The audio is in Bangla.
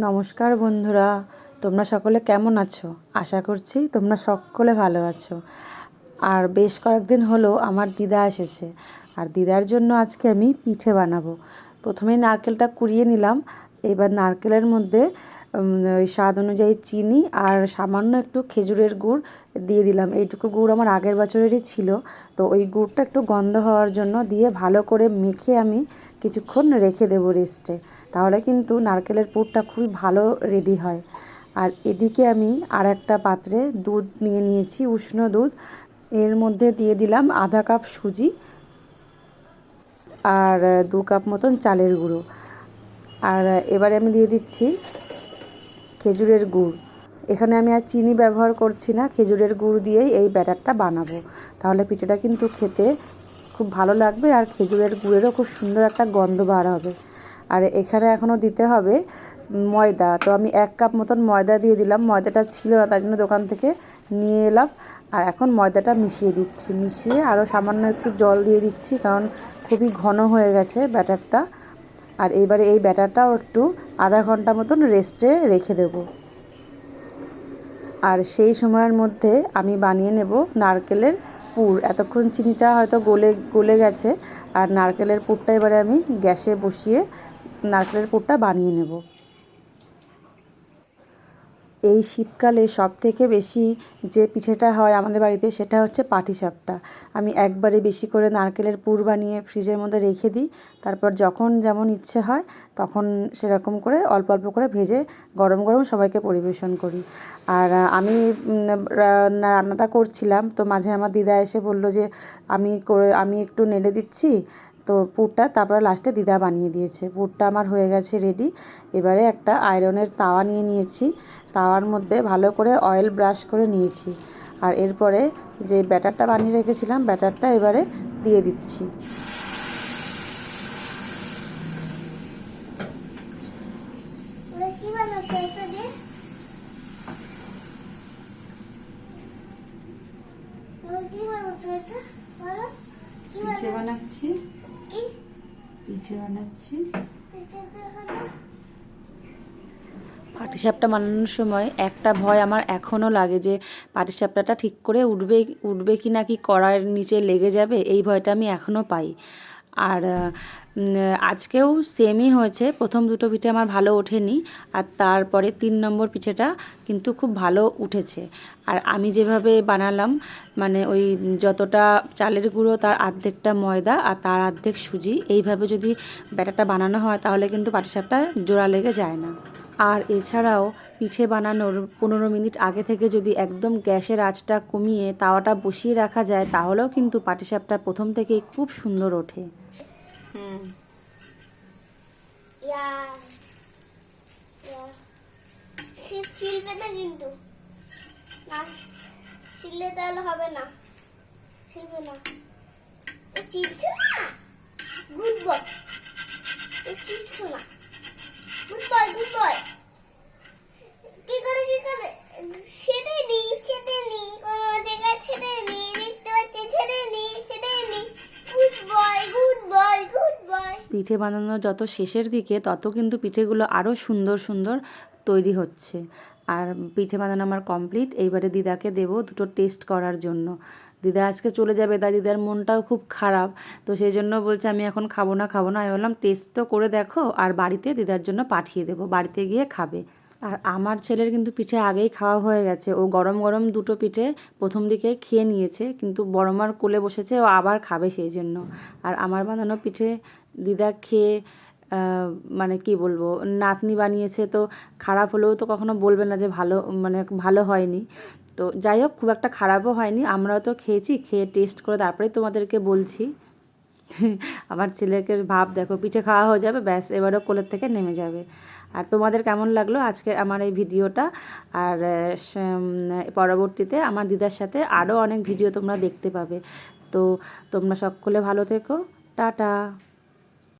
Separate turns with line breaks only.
নমস্কার বন্ধুরা, তোমরা সকলে কেমন আছো? আশা করছি তোমরা সকলে ভালো আছো। আর বেশ কয়েকদিন হলো আমার দিদা এসেছে, আর দিদার জন্য আজকে আমি পিঠে বানাবো। প্রথমেই নারকেলটা কুড়িয়ে নিলাম। এবার নারকেলের মধ্যে ওই স্বাদ অনুযায়ী চিনি আর সামান্য একটু খেজুরের গুড় দিয়ে দিলাম। এইটুকু গুড় আমার আগের বছরেরই ছিল, তো ওই গুড়টা একটু গন্ধ হওয়ার জন্য দিয়ে ভালো করে মেখে আমি কিছুক্ষণ রেখে দেবো রেস্টে। তাহলে কিন্তু নারকেলের পুরটা খুবই ভালো রেডি হয়। আর এদিকে আমি আর একটা পাত্রে দুধ নিয়ে নিয়েছি, উষ্ণ দুধ। এর মধ্যে দিয়ে দিলাম আধা কাপ সুজি আর 2 কাপ মতন চালের গুঁড়ো। আর এবারে আমি দিয়ে দিচ্ছি খেজুরের গুড়। এখানে আমি আর চিনি ব্যবহার করছি না, খেজুরের গুড় দিয়েই এই ব্যাটারটা বানাবো। তাহলে পিঠেটা কিন্তু খেতে খুব ভালো লাগবে, আর খেজুরের গুড়েরও খুব সুন্দর একটা গন্ধ বার হবে। আর এখানে এখনও দিতে হবে ময়দা। তো আমি 1 কাপ মতন ময়দা দিয়ে দিলাম। ময়দাটা ছিল না, তাই জন্য দোকান থেকে নিয়ে এলাম। আর এখন ময়দাটা মিশিয়ে দিচ্ছি, মিশিয়ে আরও সামান্য একটু জল দিয়ে দিচ্ছি, কারণ খুবই ঘন হয়ে গেছে ব্যাটারটা। আর এইবারে এই ব্যাটারটাও একটু আধা ঘন্টা মতন রেস্টে রেখে দেবো। আর সেই সময়ের মধ্যে আমি বানিয়ে নেব নারকেলের পুর। এতক্ষণ চিনিটা হয়তো গলে গেছে, আর নারকেলের পুরটা এবারে আমি গ্যাসে বসিয়ে নারকেলের পুরটা বানিয়ে নেব। এই শীতকালে সবথেকে বেশি যে পিঠেটা হয় আমাদের বাড়িতে, সেটা হচ্ছে পাটিসাপটা। আমি একবারে বেশি করে নারকেলের পুর বানিয়ে ফ্রিজের মধ্যে রেখে দিই। তারপর যখন যেমন ইচ্ছে হয় তখন সেরকম করে অল্প অল্প করে ভেজে গরম গরম সবাইকে পরিবেশন করি। আর আমি রান্নাটা করছিলাম, তো মাঝে আমার দিদা এসে বলল যে আমি একটু নেড়ে দিচ্ছি। তো পুরটা তারপরে লাস্টে দিদা বানিয়ে দিয়েছে। পুরটা আমার হয়ে গেছে রেডি। এবারে একটা আয়রনের তাওয়া নিয়ে নিয়েছি, তাওয়ার মধ্যে ভালো করে অয়েল ব্রাশ করে নিয়েছি। আর এরপরে যে ব্যাটারটা বানিয়ে রেখেছিলাম, ব্যাটারটা এবারে দিয়ে দিচ্ছি। পিঠে বানাচ্ছি। পাটিসাপটা বানানোর সময় একটা ভয় আমার এখনও লাগে যে পাটিসাপটাটা ঠিক করে উঠবে কি না, কি কড়াইয়ের নিচে লেগে যাবে, এই ভয়টা আমি এখনও পাই। আর আজকেও সেমই হয়েছে। প্রথম দুটো পিঠে আমার ভালো ওঠেনি, আর তারপরে 3 নম্বর পিঠেটা কিন্তু খুব ভালো উঠেছে। আর আমি যেভাবে বানালাম, মানে ওই যতটা চালের গুঁড়ো তার অর্ধেকটা ময়দা আর তার অর্ধেক সুজি, এইভাবে যদি ব্যাটারটা বানানো হয় তাহলে কিন্তু পাটিসাপটা জোড়া লেগে যায় না। আর এছাড়াও পিঠে বানানোর 15 মিনিট আগে থেকে যদি একদম গ্যাসের আঁচটা কমিয়ে তাওয়াটা বসিয়ে রাখা যায়, তাহলেও কিন্তু পাটিসাপটা প্রথম থেকেই খুব সুন্দর ওঠে। ছিলবে না কিন্তু, না ছিললে তাহলে হবে না, ছিলবে না, ছিলছে না, গুড বয়, ছিলছো না, গুড বয়, গুড বয়, কি করে ছেড়ে নি কোনো জায়গায় ছেড়ে নি, দেখতে পাচ্ছি ছেড়ে নি, good boy, good boy, good boy. পিঠে বানানো যত শেষের দিকে তত কিন্তু পিঠেগুলো আরও সুন্দর সুন্দর তৈরি হচ্ছে। আর পিঠে বানানো আমার কমপ্লিট। এইবারে দিদাকে দেবো দুটো টেস্ট করার জন্য। দিদা আজকে চলে যাবে, তাই দিদার মনটাও খুব খারাপ। তো সেই জন্য বলছে আমি এখন খাবো না। আমি বললাম টেস্ট তো করে দেখো, আর বাড়িতে দিদার জন্য পাঠিয়ে দেবো, বাড়িতে গিয়ে খাবে। আর আমার ছেলের কিন্তু পিঠে আগেই খাওয়া হয়ে গেছে। ও গরম গরম দুটো পিঠে প্রথম দিকে খেয়ে নিয়েছে, কিন্তু বড় মার কোলে বসেছে, ও আবার খাবে সেই জন্য। আর আমার বানানো পিঠে দিদা খেয়ে মানে কি বলবো, নাতনি বানিয়েছে, তো খারাপ হলেও তো কখনো বলবে না যে ভালো হয়নি। তো যাই হোক, খুব একটা খারাপও হয়নি। আমরাও তো খেয়েছি, খেয়ে টেস্ট করে তারপরেই তোমাদেরকে বলছি। আমার ছেলেকে ভাব দেখো, পিঠে খাওয়া হয়ে যাবে, ব্যাস এবারও কোলের থেকে নেমে যাবে। আর তোমাদের কেমন লাগলো আজকে আমার এই ভিডিওটা? আর পরবর্তীতে আমার দিদার সাথে আরও অনেক ভিডিও তোমরা দেখতে পাবে। তো তোমরা সকলে ভালো থেকো, টাটা।